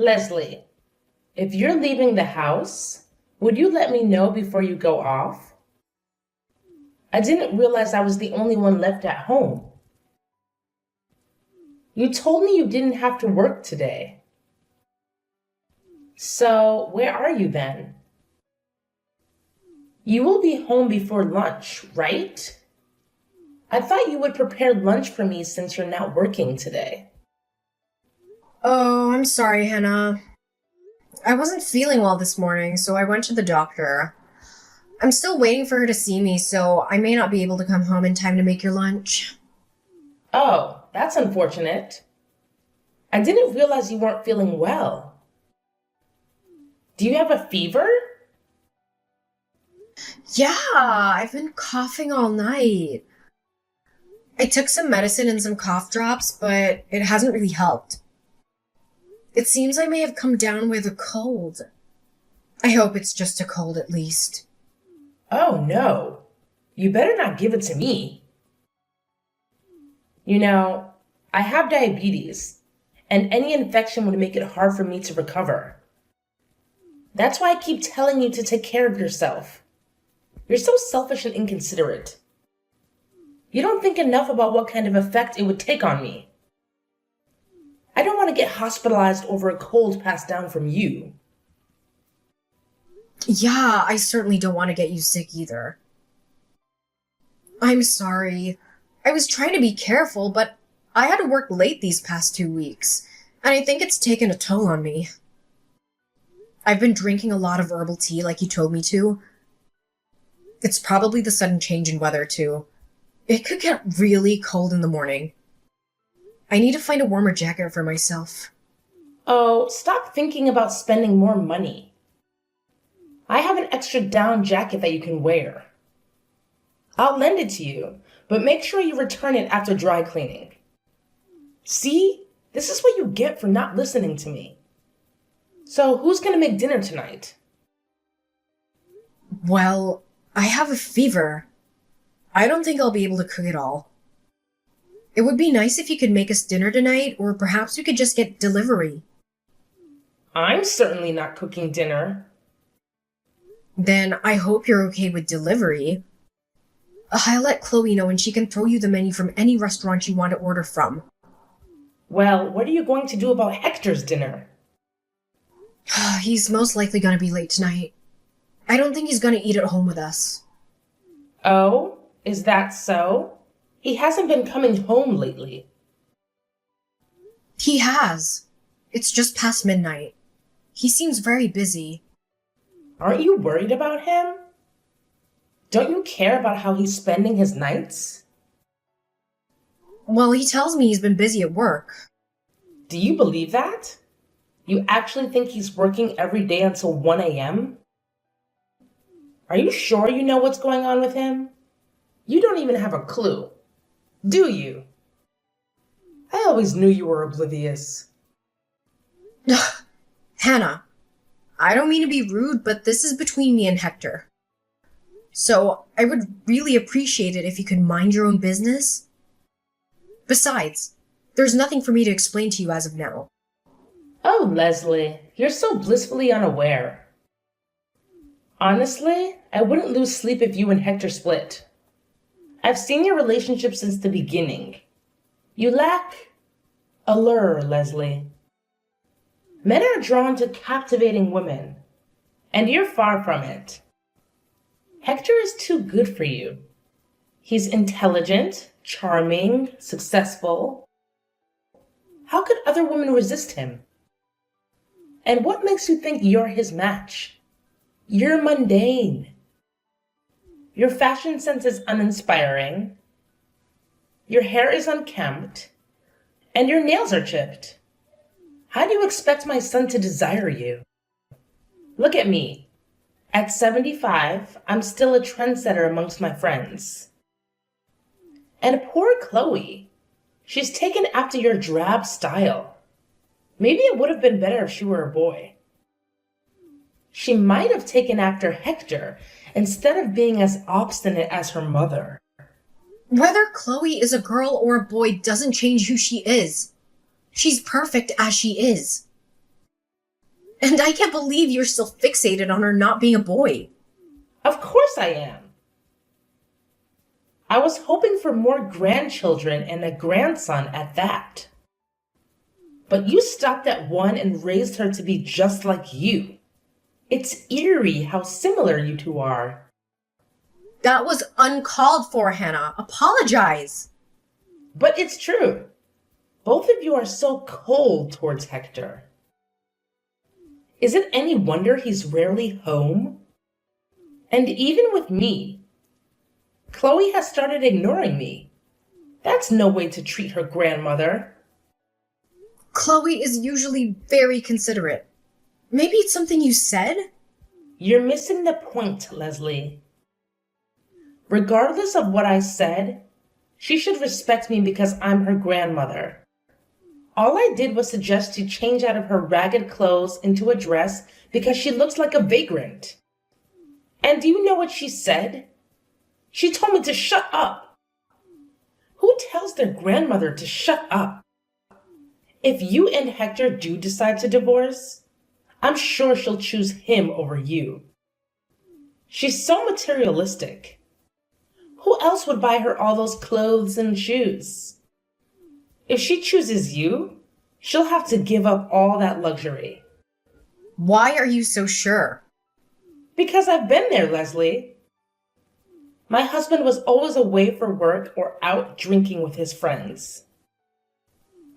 Leslie, if you're leaving the house, would you let me know before you go off? I didn't realize I was the only one left at home. You told me you didn't have to work today. So, where are you then? You will be home before lunch, right? I thought you would prepare lunch for me since you're not working today. Oh, I'm sorry, Hannah. I wasn't feeling well this morning, so I went to the doctor. I'm still waiting for her to see me, so I may not be able to come home in time to make your lunch. Oh, that's unfortunate. I didn't realize you weren't feeling well. Do you have a fever? Yeah, I've been coughing all night. I took some medicine and some cough drops, but it hasn't really helped. It seems I may have come down with a cold. I hope it's just a cold at least. Oh no. You better not give it to me. You know, I have diabetes, and any infection would make it hard for me to recover. That's why I keep telling you to take care of yourself. You're so selfish and inconsiderate. You don't think enough about what kind of effect it would take on me. I don't want to get hospitalized over a cold passed down from you. Yeah, I certainly don't want to get you sick either. I'm sorry. I was trying to be careful, but I had to work late these past 2 weeks, and I think it's taken a toll on me. I've been drinking a lot of herbal tea like you told me to. It's probably the sudden change in weather, too. It could get really cold in the morning. I need to find a warmer jacket for myself. Oh, stop thinking about spending more money. I have an extra down jacket that you can wear. I'll lend it to you, but make sure you return it after dry cleaning. See? This is what you get for not listening to me. So, who's gonna make dinner tonight? Well, I have a fever. I don't think I'll be able to cook it all. It would be nice if you could make us dinner tonight, or perhaps we could just get delivery. I'm certainly not cooking dinner. Then I hope you're okay with delivery. I'll let Chloe know and she can throw you the menu from any restaurant you want to order from. Well, what are you going to do about Hector's dinner? He's most likely gonna be late tonight. I don't think he's gonna eat at home with us. Oh, is that so? He hasn't been coming home lately. He has. It's just past midnight. He seems very busy. Aren't you worried about him? Don't you care about how he's spending his nights? Well, he tells me he's been busy at work. Do you believe that? You actually think he's working every day until 1 a.m.? Are you sure you know what's going on with him? You don't even have a clue, do you? I always knew you were oblivious. Hannah, I don't mean to be rude, but this is between me and Hector. So I would really appreciate it if you could mind your own business. Besides, there's nothing for me to explain to you as of now. Oh, Leslie, you're so blissfully unaware. Honestly, I wouldn't lose sleep if you and Hector split. I've seen your relationship since the beginning. You lack allure, Leslie. Men are drawn to captivating women, and you're far from it. Hector is too good for you. He's intelligent, charming, successful. How could other women resist him? And what makes you think you're his match? You're mundane. Your fashion sense is uninspiring. Your hair is unkempt. And your nails are chipped. How do you expect my son to desire you? Look at me. At 75, I'm still a trendsetter amongst my friends. And poor Chloe. She's taken after your drab style. Maybe it would have been better if she were a boy. She might have taken after Hector instead of being as obstinate as her mother. Whether Chloe is a girl or a boy doesn't change who she is. She's perfect as she is. And I can't believe you're still fixated on her not being a boy. Of course I am. I was hoping for more grandchildren and a grandson at that. But you stopped at one and raised her to be just like you. It's eerie how similar you two are. That was uncalled for, Hannah. Apologize. But it's true. Both of you are so cold towards Hector. Is it any wonder he's rarely home? And even with me, Chloe has started ignoring me. That's no way to treat her grandmother. Chloe is usually very considerate. Maybe it's something you said? You're missing the point, Leslie. Regardless of what I said, she should respect me because I'm her grandmother. All I did was suggest she change out of her ragged clothes into a dress because she looks like a vagrant. And do you know what she said? She told me to shut up. Who tells their grandmother to shut up? If you and Hector do decide to divorce, I'm sure she'll choose him over you. She's so materialistic. Who else would buy her all those clothes and shoes? If she chooses you, she'll have to give up all that luxury. Why are you so sure? Because I've been there, Leslie. My husband was always away for work or out drinking with his friends.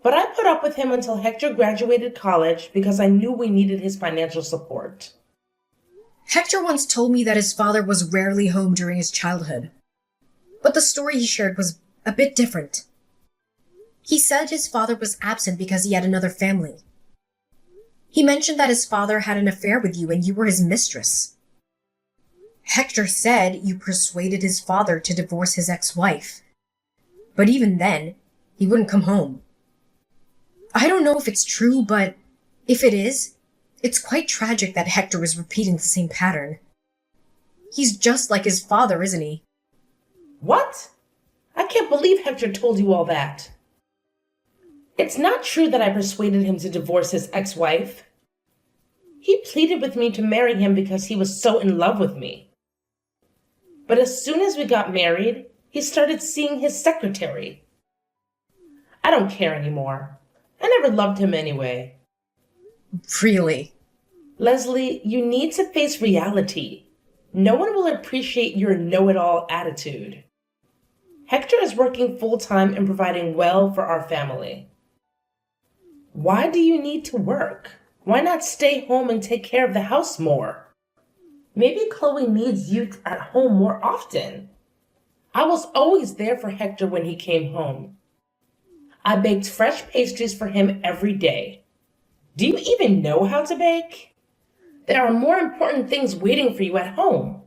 But I put up with him until Hector graduated college because I knew we needed his financial support. Hector once told me that his father was rarely home during his childhood. But the story he shared was a bit different. He said his father was absent because he had another family. He mentioned that his father had an affair with you and you were his mistress. Hector said you persuaded his father to divorce his ex-wife. But even then, he wouldn't come home. I don't know if it's true, but if it is, it's quite tragic that Hector is repeating the same pattern. He's just like his father, isn't he? What? I can't believe Hector told you all that. It's not true that I persuaded him to divorce his ex-wife. He pleaded with me to marry him because he was so in love with me. But as soon as we got married, he started seeing his secretary. I don't care anymore. I never loved him anyway. Really? Leslie, you need to face reality. No one will appreciate your know-it-all attitude. Hector is working full-time and providing well for our family. Why do you need to work? Why not stay home and take care of the house more? Maybe Chloe needs you at home more often. I was always there for Hector when he came home. I baked fresh pastries for him every day. Do you even know how to bake? There are more important things waiting for you at home.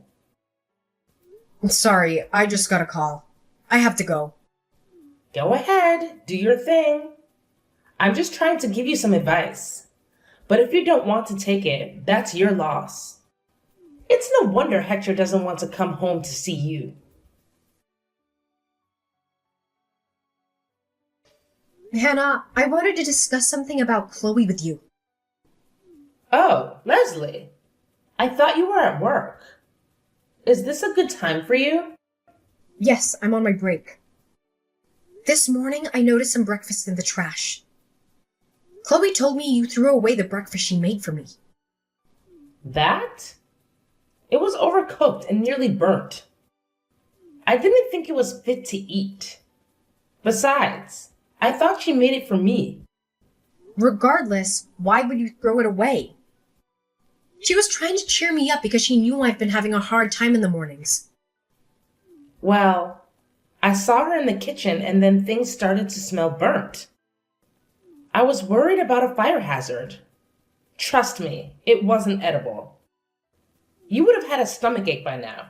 Sorry, I just got a call. I have to go. Go ahead, do your thing. I'm just trying to give you some advice. But if you don't want to take it, that's your loss. It's no wonder Hector doesn't want to come home to see you. Hannah, I wanted to discuss something about Chloe with you. Oh, Leslie. I thought you were at work. Is this a good time for you? Yes, I'm on my break. This morning, I noticed some breakfast in the trash. Chloe told me you threw away the breakfast she made for me. That? It was overcooked and nearly burnt. I didn't think it was fit to eat. Besides, I thought she made it for me. Regardless, why would you throw it away? She was trying to cheer me up because she knew I've been having a hard time in the mornings. Well, I saw her in the kitchen and then things started to smell burnt. I was worried about a fire hazard. Trust me, it wasn't edible. You would have had a stomachache by now.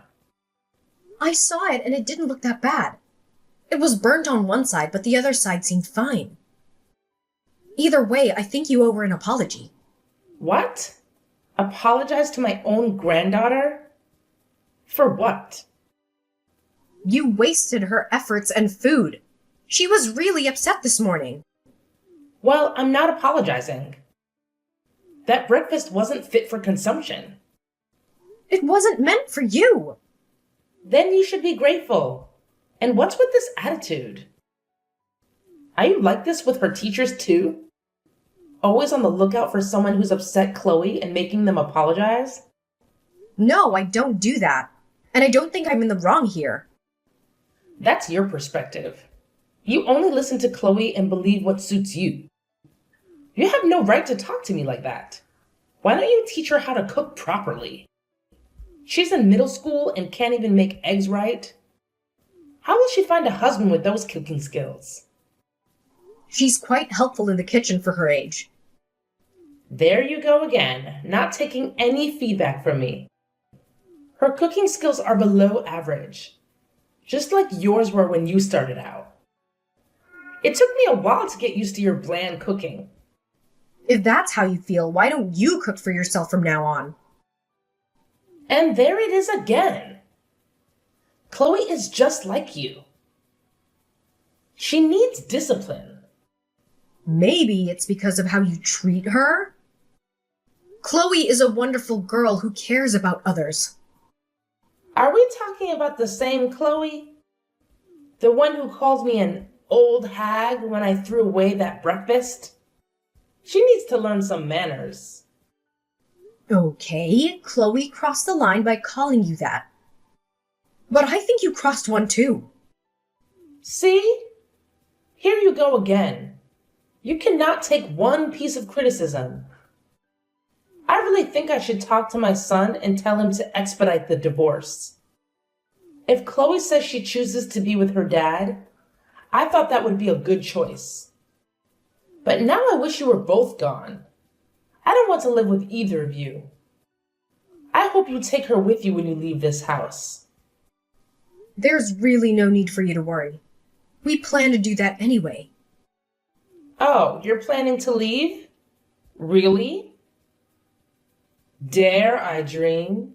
I saw it and it didn't look that bad. It was burnt on one side, but the other side seemed fine. Either way, I think you owe her an apology. What? Apologize to my own granddaughter? For what? You wasted her efforts and food. She was really upset this morning. Well, I'm not apologizing. That breakfast wasn't fit for consumption. It wasn't meant for you. Then you should be grateful. And what's with this attitude? Are you like this with her teachers too? Always on the lookout for someone who's upset Chloe and making them apologize? No, I don't do that. And I don't think I'm in the wrong here. That's your perspective. You only listen to Chloe and believe what suits you. You have no right to talk to me like that. Why don't you teach her how to cook properly? She's in middle school and can't even make eggs right. How will she find a husband with those cooking skills? She's quite helpful in the kitchen for her age. There you go again, not taking any feedback from me. Her cooking skills are below average, just like yours were when you started out. It took me a while to get used to your bland cooking. If that's how you feel, why don't you cook for yourself from now on? And there it is again. Chloe is just like you. She needs discipline. Maybe it's because of how you treat her? Chloe is a wonderful girl who cares about others. Are we talking about the same Chloe? The one who called me an old hag when I threw away that breakfast? She needs to learn some manners. Okay, Chloe crossed the line by calling you that. But I think you crossed one too. See? Here you go again. You cannot take one piece of criticism. I really think I should talk to my son and tell him to expedite the divorce. If Chloe says she chooses to be with her dad, I thought that would be a good choice. But now I wish you were both gone. I don't want to live with either of you. I hope you take her with you when you leave this house. There's really no need for you to worry. We plan to do that anyway. Oh, you're planning to leave? Really? Dare I dream?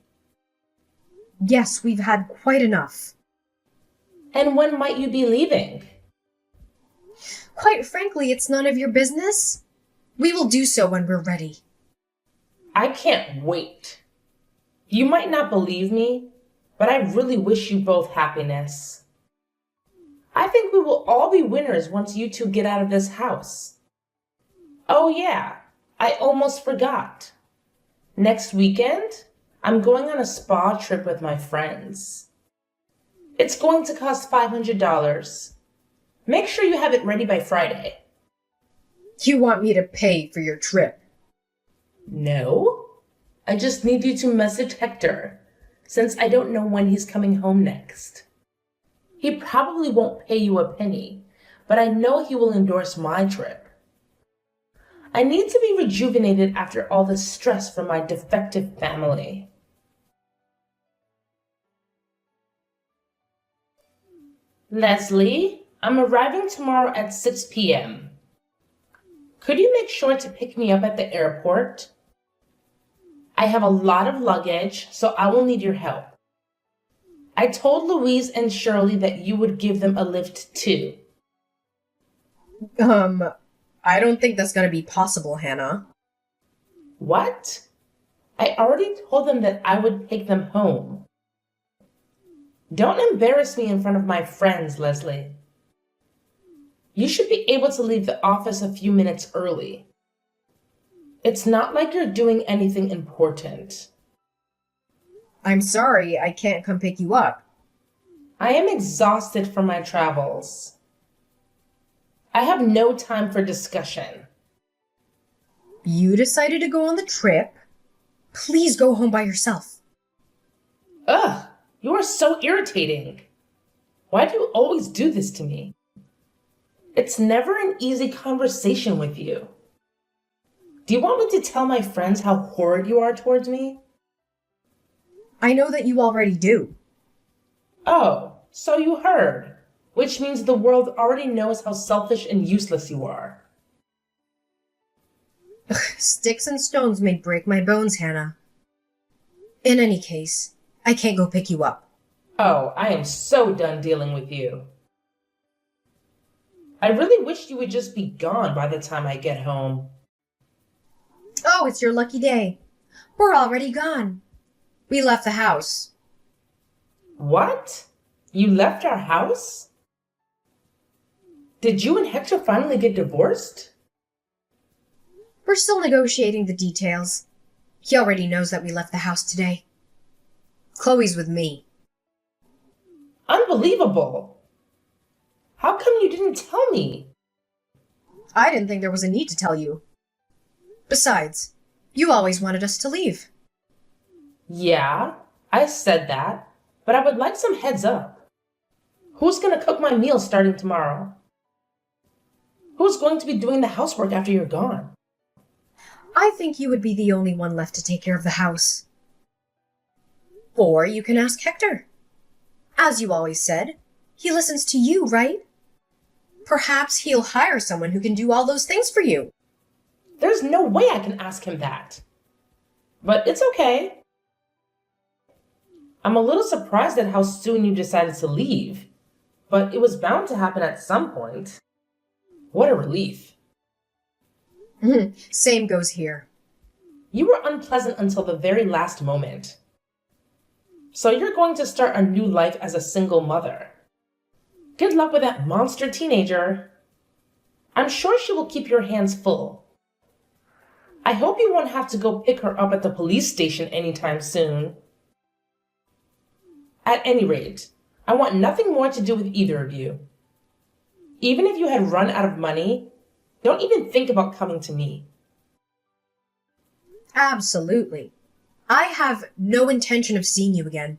Yes, we've had quite enough. And when might you be leaving? Quite frankly, it's none of your business. We will do so when we're ready. I can't wait. You might not believe me, but I really wish you both happiness. I think we will all be winners once you two get out of this house. Oh yeah, I almost forgot. Next weekend, I'm going on a spa trip with my friends. It's going to cost $500. Make sure you have it ready by Friday. You want me to pay for your trip? No, I just need you to message Hector, since I don't know when he's coming home next. He probably won't pay you a penny, but I know he will endorse my trip. I need to be rejuvenated after all the stress from my defective family. Leslie, I'm arriving tomorrow at 6 p.m. Could you make sure to pick me up at the airport? I have a lot of luggage, so I will need your help. I told Louise and Shirley that you would give them a lift too. I don't think that's gonna be possible, Hannah. What? I already told them that I would take them home. Don't embarrass me in front of my friends, Leslie. You should be able to leave the office a few minutes early. It's not like you're doing anything important. I'm sorry, I can't come pick you up. I am exhausted from my travels. I have no time for discussion. You decided to go on the trip. Please go home by yourself. Ugh, you are so irritating. Why do you always do this to me? It's never an easy conversation with you. Do you want me to tell my friends how horrid you are towards me? I know that you already do. Oh, so you heard, which means the world already knows how selfish and useless you are. Sticks and stones may break my bones, Hannah. In any case, I can't go pick you up. Oh, I am so done dealing with you. I really wish you would just be gone by the time I get home. Oh, it's your lucky day. We're already gone. We left the house. What? You left our house? Did you and Hector finally get divorced? We're still negotiating the details. He already knows that we left the house today. Chloe's with me. Unbelievable. How come you didn't tell me? I didn't think there was a need to tell you. Besides, you always wanted us to leave. Yeah, I said that, but I would like some heads up. Who's going to cook my meals starting tomorrow? Who's going to be doing the housework after you're gone? I think you would be the only one left to take care of the house. Or you can ask Hector. As you always said, he listens to you, right? Perhaps he'll hire someone who can do all those things for you. There's no way I can ask him that. But it's okay. I'm a little surprised at how soon you decided to leave, but it was bound to happen at some point. What a relief. Same goes here. You were unpleasant until the very last moment. So you're going to start a new life as a single mother. Good luck with that monster teenager. I'm sure she will keep your hands full. I hope you won't have to go pick her up at the police station anytime soon. At any rate, I want nothing more to do with either of you. Even if you had run out of money, don't even think about coming to me. Absolutely. I have no intention of seeing you again.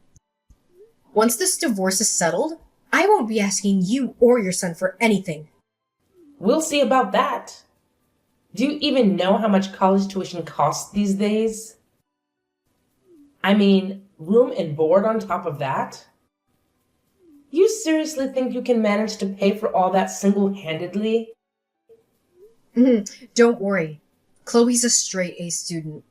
Once this divorce is settled, I won't be asking you or your son for anything. We'll see about that. Do you even know how much college tuition costs these days? I mean, room and board on top of that? You seriously think you can manage to pay for all that single-handedly? Don't worry. Chloe's a straight A student.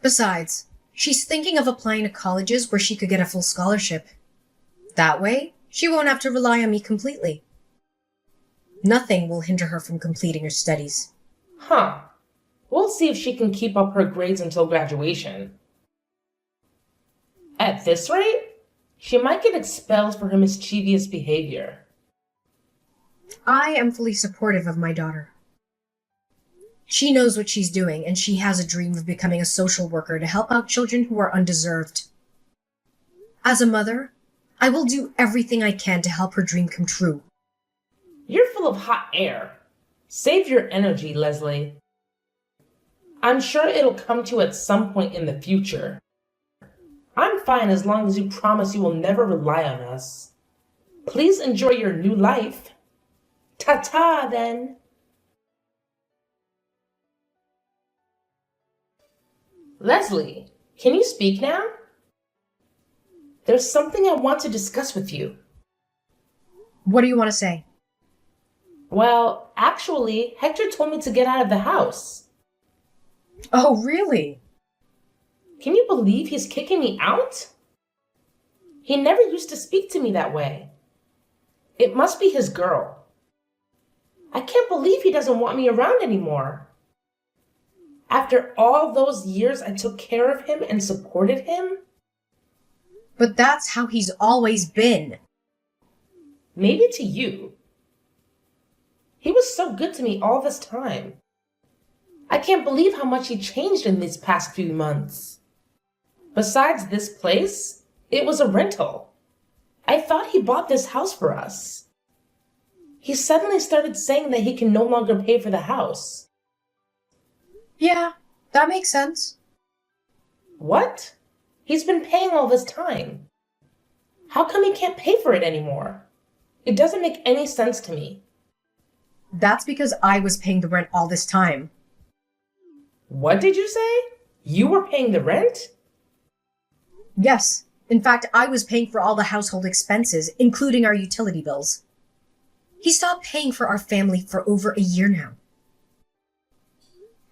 Besides, she's thinking of applying to colleges where she could get a full scholarship. That way, she won't have to rely on me completely. Nothing will hinder her from completing her studies. Huh. We'll see if she can keep up her grades until graduation. At this rate, she might get expelled for her mischievous behavior. I am fully supportive of my daughter. She knows what she's doing, and she has a dream of becoming a social worker to help out children who are undeserved. As a mother, I will do everything I can to help her dream come true. You're full of hot air. Save your energy, Leslie. I'm sure it'll come to you at some point in the future. I'm fine as long as you promise you will never rely on us. Please enjoy your new life. Ta-ta, then. Leslie, can you speak now? There's something I want to discuss with you. What do you want to say? Well, actually, Hector told me to get out of the house. Oh, really? Can you believe he's kicking me out? He never used to speak to me that way. It must be his girl. I can't believe he doesn't want me around anymore. After all those years I took care of him and supported him? But that's how he's always been. Maybe to you. He was so good to me all this time. I can't believe how much he changed in these past few months. Besides this place, it was a rental. I thought he bought this house for us. He suddenly started saying that he can no longer pay for the house. Yeah, that makes sense. What? He's been paying all this time. How come he can't pay for it anymore? It doesn't make any sense to me. That's because I was paying the rent all this time. What did you say? You were paying the rent? Yes. In fact, I was paying for all the household expenses, including our utility bills. He stopped paying for our family for over a year now.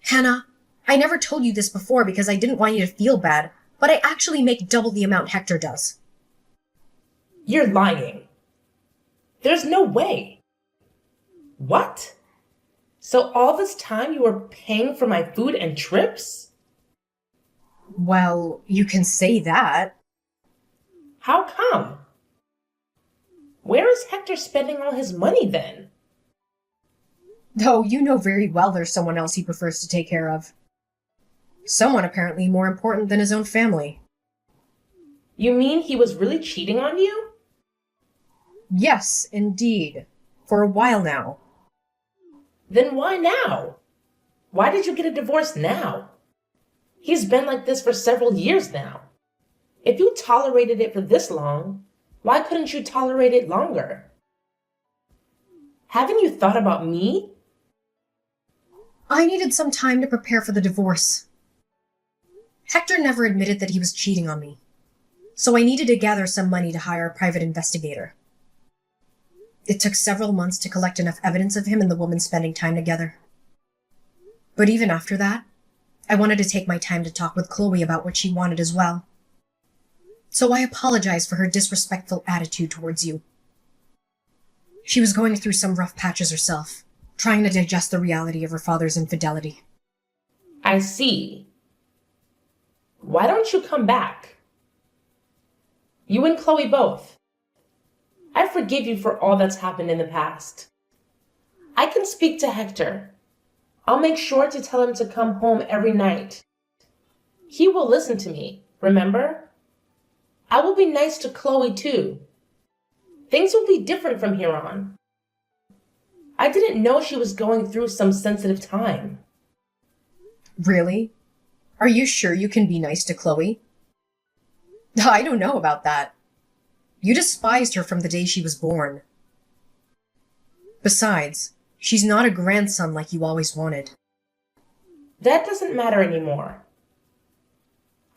Hannah, I never told you this before because I didn't want you to feel bad, but I actually make double the amount Hector does. You're lying. There's no way. What? So all this time you were paying for my food and trips? Well, you can say that. How come? Where is Hector spending all his money then? Though you know very well there's someone else he prefers to take care of. Someone apparently more important than his own family. You mean he was really cheating on you? Yes, indeed. For a while now. Then why now? Why did you get a divorce now? He's been like this for several years now. If you tolerated it for this long, why couldn't you tolerate it longer? Haven't you thought about me? I needed some time to prepare for the divorce. Hector never admitted that he was cheating on me, so I needed to gather some money to hire a private investigator. It took several months to collect enough evidence of him and the woman spending time together. But even after that, I wanted to take my time to talk with Chloe about what she wanted as well. So I apologized for her disrespectful attitude towards you. She was going through some rough patches herself, trying to digest the reality of her father's infidelity. I see. Why don't you come back? You and Chloe both. I forgive you for all that's happened in the past. I can speak to Hector. I'll make sure to tell him to come home every night. He will listen to me, remember? I will be nice to Chloe too. Things will be different from here on. I didn't know she was going through some sensitive time. Really? Are you sure you can be nice to Chloe? I don't know about that. You despised her from the day she was born. Besides, she's not a grandson like you always wanted. That doesn't matter anymore.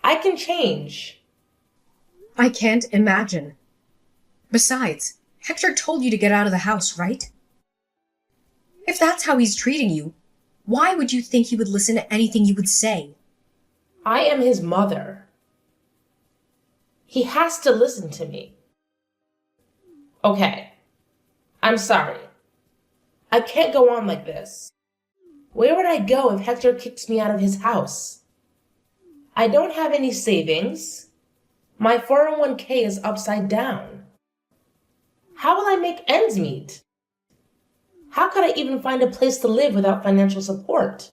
I can change. I can't imagine. Besides, Hector told you to get out of the house, right? If that's how he's treating you, why would you think he would listen to anything you would say? I am his mother. He has to listen to me. Okay, I'm sorry. I can't go on like this. Where would I go if Hector kicks me out of his house? I don't have any savings. My 401k is upside down. How will I make ends meet? How could I even find a place to live without financial support?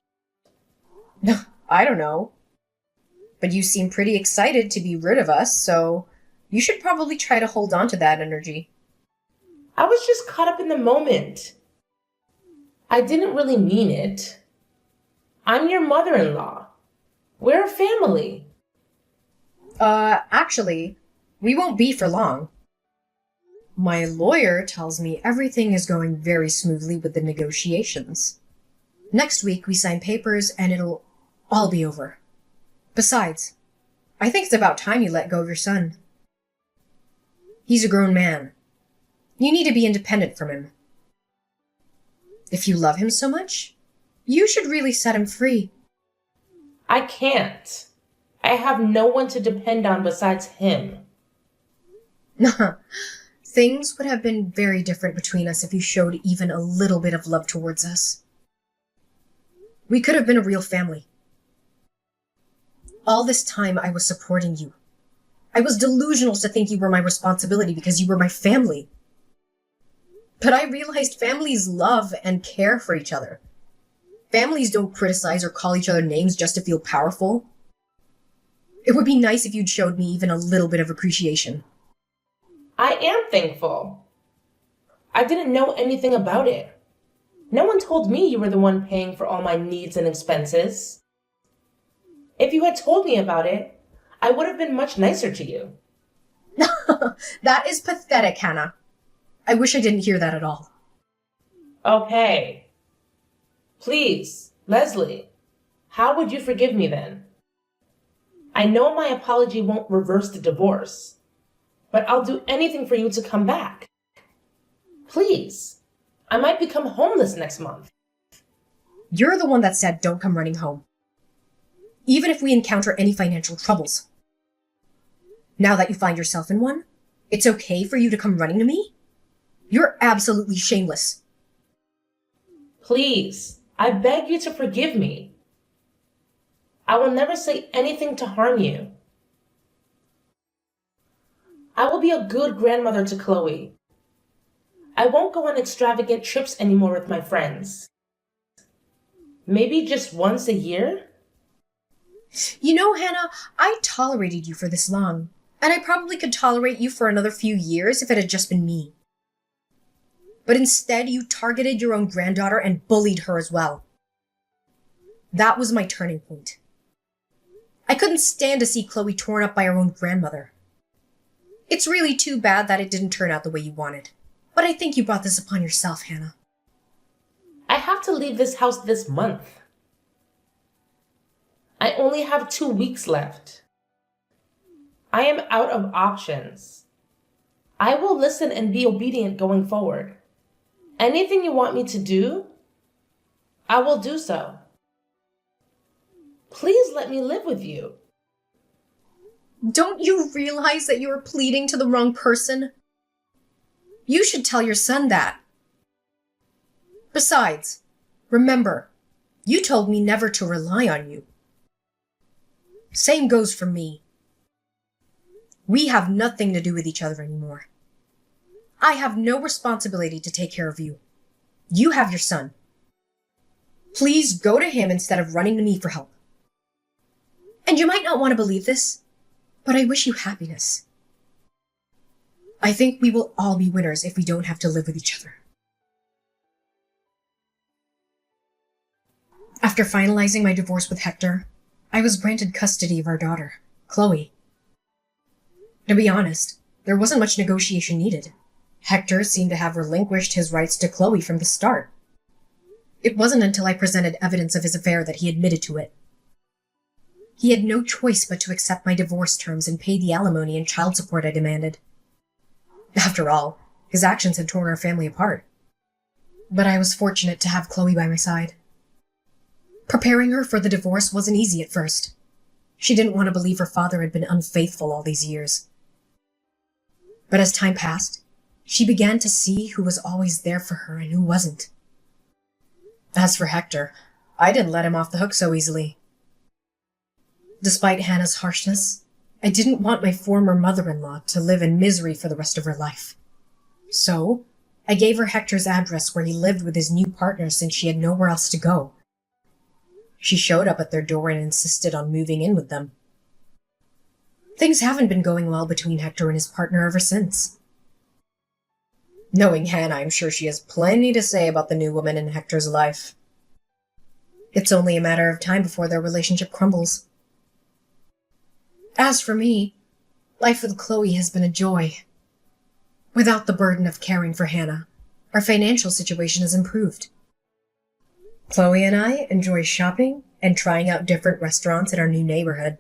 I don't know. But you seem pretty excited to be rid of us, so you should probably try to hold on to that energy. I was just caught up in the moment. I didn't really mean it. I'm your mother-in-law. We're a family. Actually, we won't be for long. My lawyer tells me everything is going very smoothly with the negotiations. Next week we sign papers and it'll all be over. Besides, I think it's about time you let go of your son. He's a grown man. You need to be independent from him. If you love him so much, you should really set him free. I can't. I have no one to depend on besides him. Things would have been very different between us if you showed even a little bit of love towards us. We could have been a real family. All this time I was supporting you. I was delusional to think you were my responsibility because you were my family. But I realized families love and care for each other. Families don't criticize or call each other names just to feel powerful. It would be nice if you'd showed me even a little bit of appreciation. I am thankful. I didn't know anything about it. No one told me you were the one paying for all my needs and expenses. If you had told me about it, I would have been much nicer to you. That is pathetic, Hannah. I wish I didn't hear that at all. Okay. Please, Leslie, how would you forgive me then? I know my apology won't reverse the divorce, but I'll do anything for you to come back. Please, I might become homeless next month. You're the one that said don't come running home. Even if we encounter any financial troubles. Now that you find yourself in one, it's okay for you to come running to me? You're absolutely shameless. Please, I beg you to forgive me. I will never say anything to harm you. I will be a good grandmother to Chloe. I won't go on extravagant trips anymore with my friends. Maybe just once a year? You know, Hannah, I tolerated you for this long, and I probably could tolerate you for another few years if it had just been me. But instead, you targeted your own granddaughter and bullied her as well. That was my turning point. I couldn't stand to see Chloe torn up by her own grandmother. It's really too bad that it didn't turn out the way you wanted. But I think you brought this upon yourself, Hannah. I have to leave this house this month. I only have 2 weeks left. I am out of options. I will listen and be obedient going forward. Anything you want me to do, I will do so. Please let me live with you. Don't you realize that you are pleading to the wrong person? You should tell your son that. Besides, remember, you told me never to rely on you. Same goes for me. We have nothing to do with each other anymore. I have no responsibility to take care of you. You have your son. Please go to him instead of running to me for help. And you might not want to believe this, but I wish you happiness. I think we will all be winners if we don't have to live with each other. After finalizing my divorce with Hector, I was granted custody of our daughter, Chloe. To be honest, there wasn't much negotiation needed. Hector seemed to have relinquished his rights to Chloe from the start. It wasn't until I presented evidence of his affair that he admitted to it. He had no choice but to accept my divorce terms and pay the alimony and child support I demanded. After all, his actions had torn our family apart. But I was fortunate to have Chloe by my side. Preparing her for the divorce wasn't easy at first. She didn't want to believe her father had been unfaithful all these years. But as time passed, she began to see who was always there for her and who wasn't. As for Hector, I didn't let him off the hook so easily. Despite Hannah's harshness, I didn't want my former mother-in-law to live in misery for the rest of her life. So, I gave her Hector's address where he lived with his new partner since she had nowhere else to go. She showed up at their door and insisted on moving in with them. Things haven't been going well between Hector and his partner ever since. Knowing Hannah, I'm sure she has plenty to say about the new woman in Hector's life. It's only a matter of time before their relationship crumbles. As for me, life with Chloe has been a joy. Without the burden of caring for Hannah, our financial situation has improved. Chloe and I enjoy shopping and trying out different restaurants in our new neighborhood.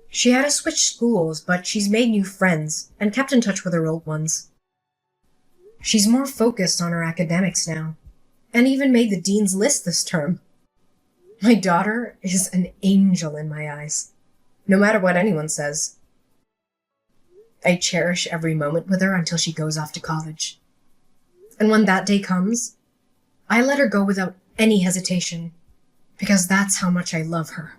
She had to switch schools, but she's made new friends and kept in touch with her old ones. She's more focused on her academics now, and even made the dean's list this term. My daughter is an angel in my eyes, no matter what anyone says. I cherish every moment with her until she goes off to college. And when that day comes, I let her go without any hesitation, because that's how much I love her.